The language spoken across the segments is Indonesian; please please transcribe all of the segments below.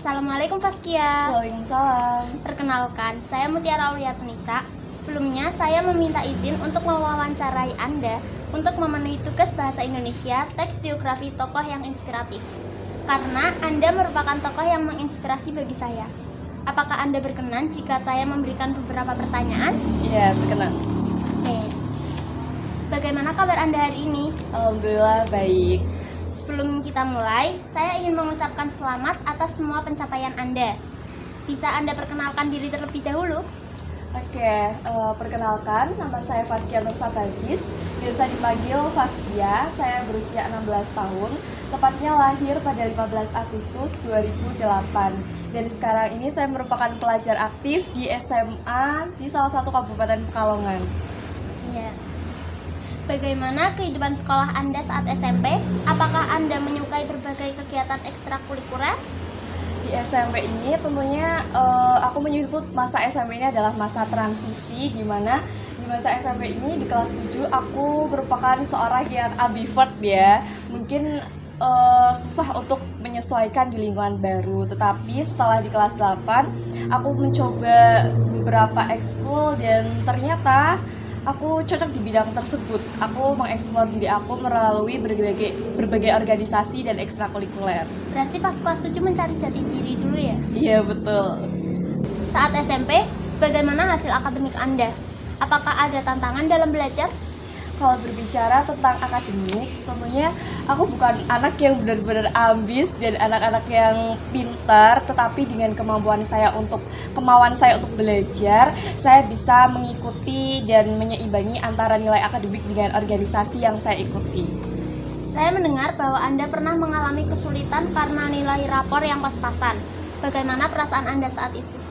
Assalamualaikum Faskia. Waalaikumsalam. Perkenalkan, saya Mutiara Auliatunisa. Sebelumnya, saya meminta izin untuk mewawancarai Anda untuk memenuhi tugas Bahasa Indonesia teks biografi tokoh yang inspiratif. Karena Anda merupakan tokoh yang menginspirasi bagi saya. Apakah Anda berkenan jika saya memberikan beberapa pertanyaan? Iya, berkenan. Oke. Bagaimana kabar Anda hari ini? Alhamdulillah baik. Sebelum kita mulai, saya ingin mengucapkan selamat atas semua pencapaian Anda. Bisa Anda perkenalkan diri terlebih dahulu? Oke, perkenalkan, nama saya Faskia Nursa Bagis, biasa dipanggil Faskia. Saya berusia 16 tahun, tepatnya lahir pada 15 Agustus 2008. Dan sekarang ini saya merupakan pelajar aktif di SMA di salah satu kabupaten Pekalongan. Ya. Bagaimana kehidupan sekolah Anda saat SMP? Apakah Anda menyukai berbagai kegiatan ekstrakurikuler? Di SMP ini tentunya aku menyebut masa SMP ini adalah masa transisi, di mana di masa SMP ini di kelas 7 aku merupakan seorang yang ambivert ya. Mungkin susah untuk menyesuaikan di lingkungan baru, tetapi setelah di kelas 8 aku mencoba beberapa ekskul dan ternyata aku cocok di bidang tersebut. Aku mengeksplor diri aku melalui berbagai organisasi dan ekstrakurikuler. Berarti pas kelas 7 mencari jati diri dulu ya? Iya, betul. Saat SMP, bagaimana hasil akademik Anda? Apakah ada tantangan dalam belajar? Kalau berbicara tentang akademik, tentunya aku bukan anak yang benar-benar ambis dan anak-anak yang pintar, tetapi dengan kemauan saya untuk belajar, saya bisa mengikuti dan menyeimbangi antara nilai akademik dengan organisasi yang saya ikuti. Saya mendengar bahwa Anda pernah mengalami kesulitan karena nilai rapor yang pas-pasan. Bagaimana perasaan Anda saat itu?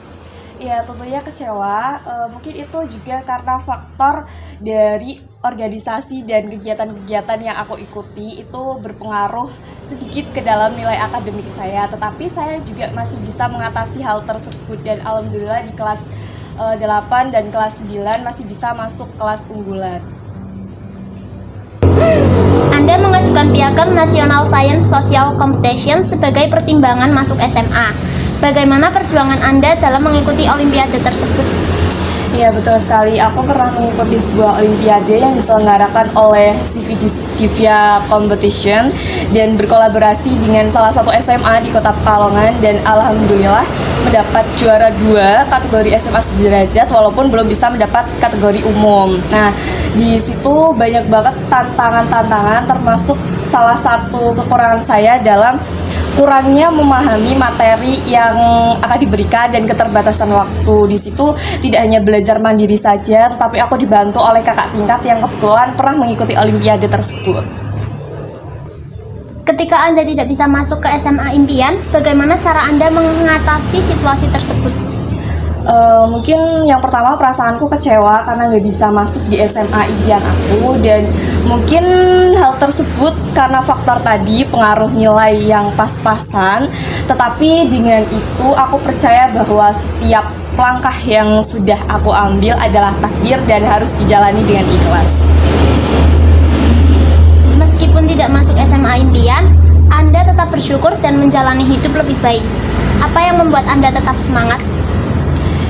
Ya, tentunya kecewa. Mungkin itu juga karena faktor dari organisasi dan kegiatan-kegiatan yang aku ikuti itu berpengaruh sedikit ke dalam nilai akademik saya. Tetapi saya juga masih bisa mengatasi hal tersebut dan alhamdulillah di kelas 8 dan kelas 9 masih bisa masuk kelas unggulan. Anda mengajukan piagam National Science Social Competition sebagai pertimbangan masuk SMA. Bagaimana perjuangan Anda dalam mengikuti olimpiade tersebut? Iya, betul sekali. Aku pernah mengikuti sebuah olimpiade yang diselenggarakan oleh Divya Competition dan berkolaborasi dengan salah satu SMA di Kota Pekalongan dan alhamdulillah mendapat juara 2 kategori SMA sederajat walaupun belum bisa mendapat kategori umum. Nah, di situ banyak banget tantangan-tantangan, termasuk salah satu kekurangan saya dalam kurangnya memahami materi yang akan diberikan dan keterbatasan waktu. Di situ tidak hanya belajar mandiri saja, tapi aku dibantu oleh kakak tingkat yang kebetulan pernah mengikuti olimpiade tersebut. Ketika Anda tidak bisa masuk ke SMA impian, bagaimana cara Anda mengatasi situasi tersebut? Mungkin yang pertama perasaanku kecewa karena nggak bisa masuk di SMA impian aku, dan mungkin hal tersebut karena faktor tadi pengaruh nilai yang pas-pasan. Tetapi dengan itu aku percaya bahwa setiap langkah yang sudah aku ambil adalah takdir dan harus dijalani dengan ikhlas. Meskipun tidak masuk SMA impian, Anda tetap bersyukur dan menjalani hidup lebih baik. Apa yang membuat Anda tetap semangat?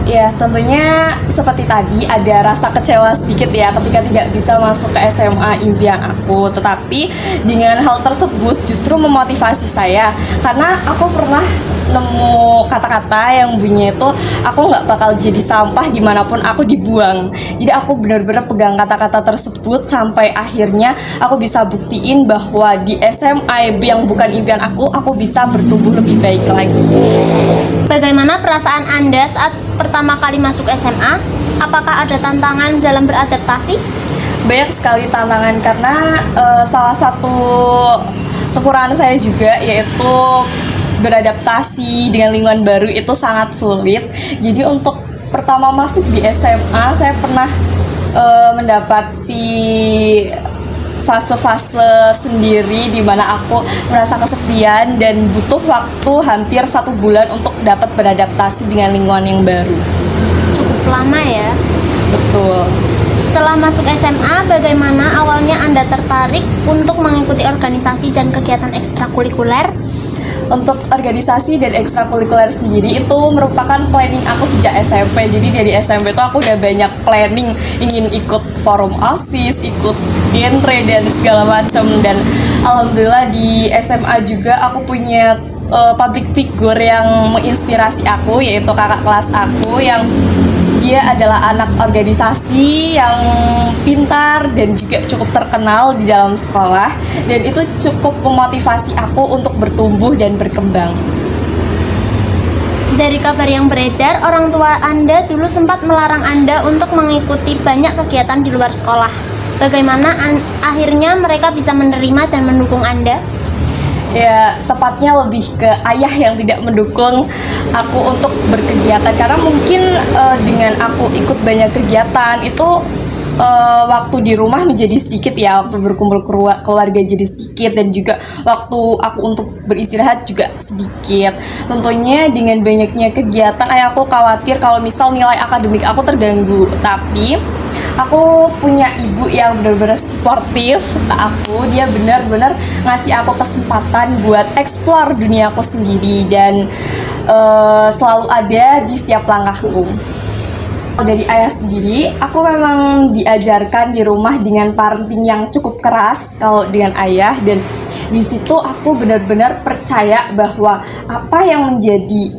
Ya, tentunya seperti tadi ada rasa kecewa sedikit ya ketika tidak bisa masuk ke SMA impian aku. Tetapi dengan hal tersebut justru memotivasi saya, karena aku pernah nemu kata-kata yang bunyinya itu aku nggak bakal jadi sampah dimanapun aku dibuang. Jadi aku benar-benar pegang kata-kata tersebut sampai akhirnya aku bisa buktiin bahwa di SMA yang bukan impian aku bisa bertumbuh lebih baik lagi. Bagaimana perasaan Anda saat pertama kali masuk SMA? Apakah ada tantangan dalam beradaptasi? Banyak sekali tantangan karena salah satu kekurangan saya juga yaitu beradaptasi dengan lingkungan baru itu sangat sulit. Jadi untuk pertama masuk di SMA saya pernah mendapati fase-fase sendiri di mana aku merasa kesepian dan butuh waktu hampir 1 bulan untuk dapat beradaptasi dengan lingkungan yang baru. Cukup lama ya? Betul. Setelah masuk SMA, bagaimana awalnya Anda tertarik untuk mengikuti organisasi dan kegiatan ekstrakurikuler? Untuk organisasi dan ekstrakurikuler sendiri itu merupakan planning aku sejak SMP. Jadi dari SMP itu aku udah banyak planning ingin ikut forum OSIS, ikut genre dan segala macam. Dan alhamdulillah di SMA juga aku punya public figure yang menginspirasi aku, yaitu kakak kelas aku yang dia adalah anak organisasi yang pintar dan juga cukup terkenal di dalam sekolah, dan itu cukup memotivasi aku untuk bertumbuh dan berkembang. Dari kabar yang beredar, orang tua Anda dulu sempat melarang Anda untuk mengikuti banyak kegiatan di luar sekolah. Bagaimana akhirnya mereka bisa menerima dan mendukung Anda? Ya, tepatnya lebih ke ayah yang tidak mendukung aku untuk berkegiatan, karena mungkin dengan aku ikut banyak kegiatan itu waktu di rumah menjadi sedikit ya, waktu berkumpul keluarga jadi sedikit, dan juga waktu aku untuk beristirahat juga sedikit. Tentunya dengan banyaknya kegiatan ayahku khawatir kalau misal nilai akademik aku terganggu, tapi aku punya ibu yang benar-benar suportif ke aku. Dia benar-benar ngasih aku kesempatan buat explore dunia aku sendiri, dan selalu ada di setiap langkahku. Dari ayah sendiri, aku memang diajarkan di rumah dengan parenting yang cukup keras kalau dengan ayah, dan di situ aku benar-benar percaya bahwa apa yang menjadi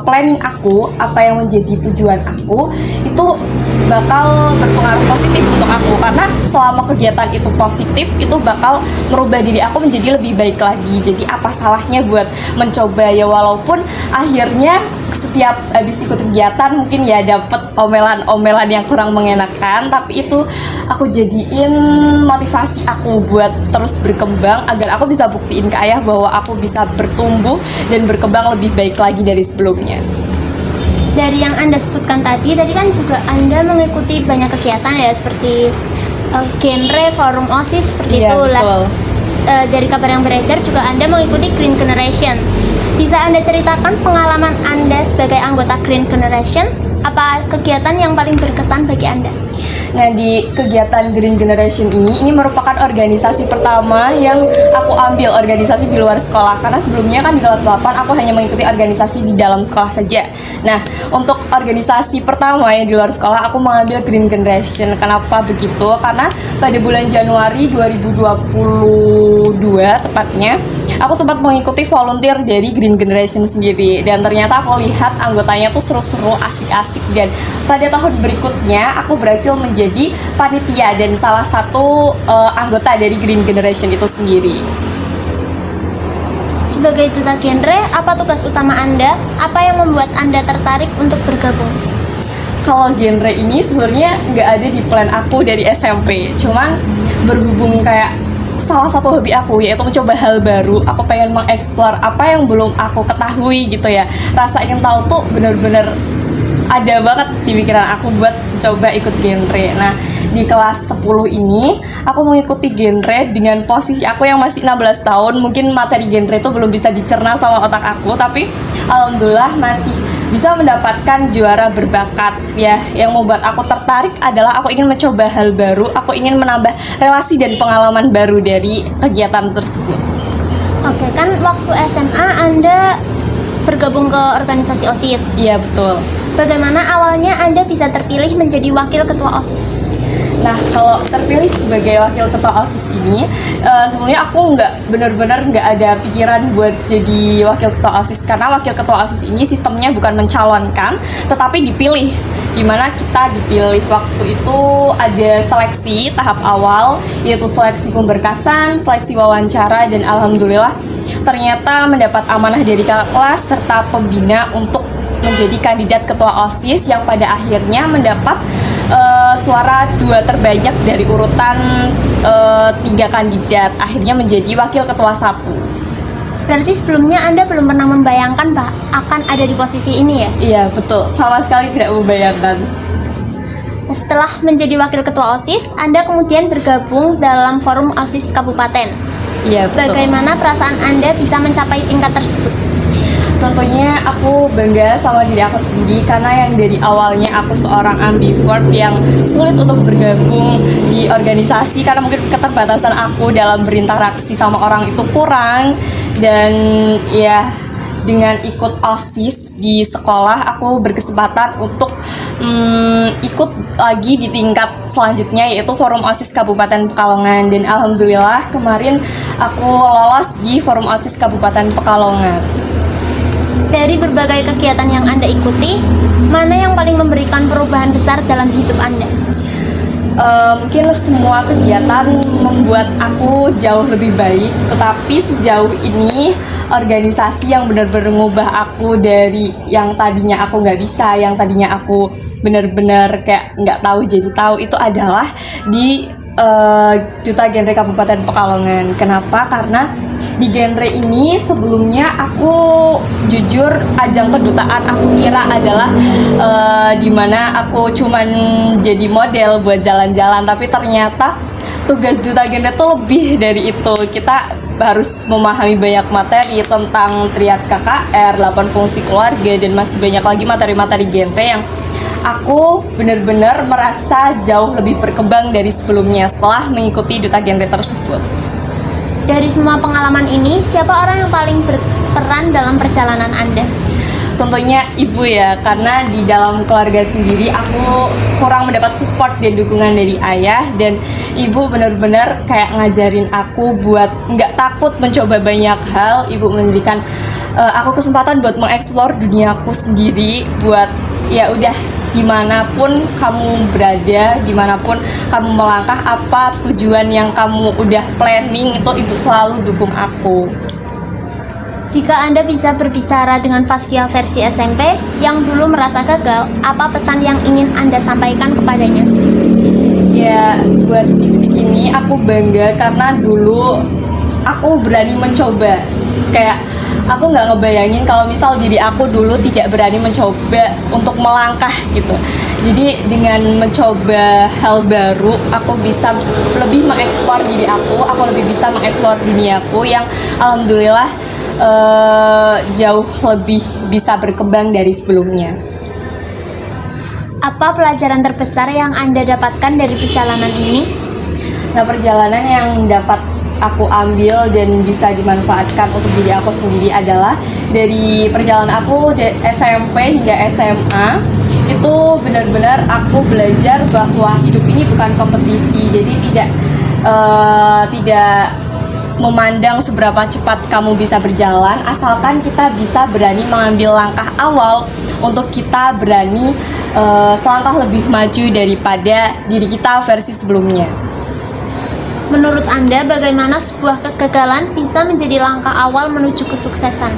planning aku, apa yang menjadi tujuan aku itu bakal berpengaruh positif untuk aku, karena selama kegiatan itu positif itu bakal merubah diri aku menjadi lebih baik lagi. Jadi apa salahnya buat mencoba ya, walaupun akhirnya setiap habis ikut kegiatan mungkin ya dapet omelan-omelan yang kurang mengenakan, tapi itu aku jadiin motivasi aku buat terus berkembang agar aku bisa buktiin ke ayah bahwa aku bisa bertumbuh dan berkembang lebih baik lagi dari sebelumnya. Dari yang Anda sebutkan tadi kan juga Anda mengikuti banyak kegiatan ya, seperti genre, forum OSIS, seperti Iya, itulah. betul. Dari kabar yang beredar juga Anda mengikuti Green Generation. Bisa Anda ceritakan pengalaman Anda sebagai anggota Green Generation? Apa kegiatan yang paling berkesan bagi Anda? Nah, di kegiatan Green Generation ini merupakan organisasi pertama yang aku ambil, organisasi di luar sekolah. Karena sebelumnya kan di kelas 8 aku hanya mengikuti organisasi di dalam sekolah saja. Nah, untuk organisasi pertama yang di luar sekolah aku mengambil Green Generation. Kenapa begitu? Karena pada bulan Januari 2022 tepatnya, aku sempat mengikuti volunteer dari Green Generation sendiri, dan ternyata aku lihat anggotanya tuh seru-seru, asik-asik, dan pada tahun berikutnya aku berhasil menjadi panitia dan salah satu anggota dari Green Generation itu sendiri. Sebagai duta genre, apa tugas utama Anda? Apa yang membuat Anda tertarik untuk bergabung? Kalau genre ini sebenarnya nggak ada di plan aku dari SMP, cuman berhubung kayak salah satu hobi aku yaitu mencoba hal baru, aku pengen mengeksplor apa yang belum aku ketahui gitu ya. Rasa ingin tahu tuh bener-bener ada banget di pikiran aku buat coba ikut genre. Nah, di kelas 10 ini aku mengikuti genre dengan posisi aku yang masih 16 tahun. Mungkin materi genre itu belum bisa dicerna sama otak aku, tapi alhamdulillah masih bisa mendapatkan juara berbakat ya. Yang membuat aku tertarik adalah aku ingin mencoba hal baru, aku ingin menambah relasi dan pengalaman baru dari kegiatan tersebut. Oke, kan waktu SMA Anda bergabung ke organisasi OSIS. Iya, betul. Bagaimana awalnya Anda bisa terpilih menjadi wakil ketua OSIS? Nah, kalau terpilih sebagai wakil ketua OSIS ini, sebenarnya aku benar-benar nggak ada pikiran buat jadi wakil ketua OSIS, karena wakil ketua OSIS ini sistemnya bukan mencalonkan, tetapi dipilih. Dimana kita dipilih waktu itu ada seleksi tahap awal, yaitu seleksi pemberkasan, seleksi wawancara, dan alhamdulillah ternyata mendapat amanah dari kakak kelas serta pembina untuk menjadi kandidat ketua OSIS yang pada akhirnya mendapat suara 2 terbanyak dari urutan 3 kandidat, akhirnya menjadi wakil ketua 1. Berarti sebelumnya Anda belum pernah membayangkan akan ada di posisi ini ya? Iya, betul, sama sekali tidak membayangkan. Setelah menjadi wakil ketua OSIS, Anda kemudian bergabung dalam forum OSIS Kabupaten. Iya, betul. Bagaimana perasaan Anda bisa mencapai tingkat tersebut? Tentunya aku bangga sama diri aku sendiri, karena yang dari awalnya aku seorang ambivert yang sulit untuk bergabung di organisasi karena mungkin keterbatasan aku dalam berinteraksi sama orang itu kurang. Dan ya, dengan ikut OSIS di sekolah, aku berkesempatan untuk ikut lagi di tingkat selanjutnya, yaitu Forum OSIS Kabupaten Pekalongan. Dan alhamdulillah kemarin aku lolos di Forum OSIS Kabupaten Pekalongan. Dari berbagai kegiatan yang Anda ikuti, mana yang paling memberikan perubahan besar dalam hidup Anda? Mungkin semua kegiatan membuat aku jauh lebih baik, tetapi sejauh ini organisasi yang benar-benar mengubah aku dari yang tadinya aku nggak bisa, yang tadinya aku benar-benar kayak nggak tahu jadi tahu, itu adalah di Duta Genre Kabupaten Pekalongan. Kenapa? Karena di genre ini sebelumnya aku jujur ajang kedutaan aku kira adalah dimana aku cuman jadi model buat jalan-jalan, tapi ternyata tugas duta genre itu lebih dari itu. Kita harus memahami banyak materi tentang triad KKR, 8 fungsi keluarga, dan masih banyak lagi materi-materi genre yang aku benar-benar merasa jauh lebih berkembang dari sebelumnya setelah mengikuti duta genre tersebut. Dari semua pengalaman ini, siapa orang yang paling berperan dalam perjalanan Anda? Tentunya ibu ya, karena di dalam keluarga sendiri aku kurang mendapat support dan dukungan dari ayah, dan ibu benar-benar kayak ngajarin aku buat nggak takut mencoba banyak hal. Ibu memberikan aku kesempatan buat mengeksplor duniaku sendiri, buat ya udah dimanapun kamu berada, dimanapun kamu melangkah, apa tujuan yang kamu udah planning, itu ibu selalu dukung aku. Jika Anda bisa berbicara dengan Faskia versi SMP yang dulu merasa gagal, apa pesan yang ingin Anda sampaikan kepadanya? Ya, buat titik ini aku bangga karena dulu aku berani mencoba. Kayak aku nggak ngebayangin kalau misal diri aku dulu tidak berani mencoba untuk melangkah gitu. Jadi dengan mencoba hal baru, aku bisa lebih mengeksplor diri aku lebih bisa mengeksplor duniaku yang alhamdulillah jauh lebih bisa berkembang dari sebelumnya. Apa pelajaran terbesar yang Anda dapatkan dari perjalanan ini? Nah, perjalanan yang dapat aku ambil dan bisa dimanfaatkan untuk diri aku sendiri adalah dari perjalanan aku dari SMP hingga SMA, itu benar-benar aku belajar bahwa hidup ini bukan kompetisi. Jadi tidak memandang seberapa cepat kamu bisa berjalan, asalkan kita bisa berani mengambil langkah awal untuk kita berani selangkah lebih maju daripada diri kita versi sebelumnya. Menurut Anda, bagaimana sebuah kegagalan bisa menjadi langkah awal menuju kesuksesan?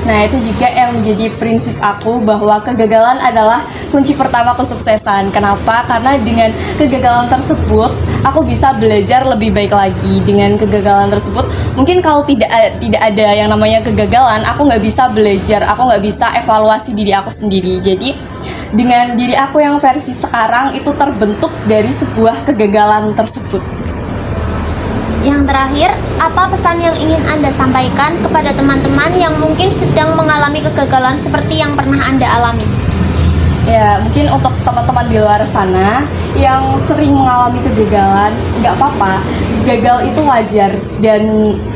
Nah, itu juga yang menjadi prinsip aku, bahwa kegagalan adalah kunci pertama kesuksesan. Kenapa? Karena dengan kegagalan tersebut, aku bisa belajar lebih baik lagi. Dengan kegagalan tersebut, mungkin kalau tidak ada yang namanya kegagalan, aku nggak bisa belajar, aku nggak bisa evaluasi diri aku sendiri. Jadi, dengan diri aku yang versi sekarang itu terbentuk dari sebuah kegagalan tersebut. Yang terakhir, apa pesan yang ingin Anda sampaikan kepada teman-teman yang mungkin sedang mengalami kegagalan seperti yang pernah Anda alami? Ya, mungkin untuk teman-teman di luar sana yang sering mengalami kegagalan, nggak apa-apa. Gagal itu wajar, dan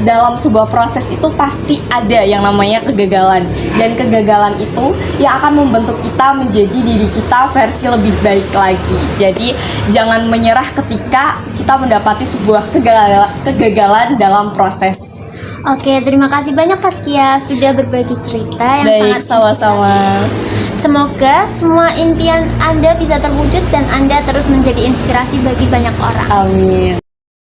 dalam sebuah proses itu pasti ada yang namanya kegagalan. Dan kegagalan itu yang akan membentuk kita menjadi diri kita versi lebih baik lagi. Jadi jangan menyerah ketika kita mendapati sebuah kegagalan dalam proses. Oke, terima kasih banyak Faskia sudah berbagi cerita yang Baik, sangat sama-sama. inspiratif. Semoga semua impian Anda bisa terwujud dan Anda terus menjadi inspirasi bagi banyak orang. Amin.